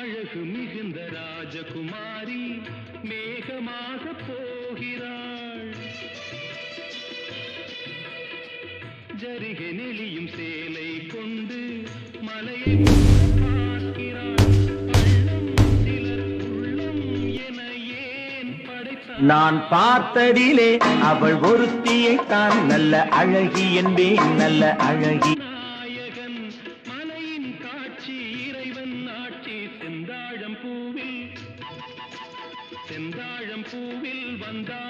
அழகு மிகுந்த ராஜகுமாரி மேகமாக போகிறாள். ஜரிகை நெளியும் சேலை கொண்டு மலையை பார்க்கிறாள். பள்ளம் சிலர் உள்ளம் என ஏன் படைத்தாள்? நான் பார்த்ததிலே அவள் ஒருத்தியைத்தான் நல்ல அழகி என்பேன், நல்ல அழகி. நாயகன் மலையின் காட்சி இறைவன் ஆட்சி. செந்தாழம் பூவில் வந்தாள்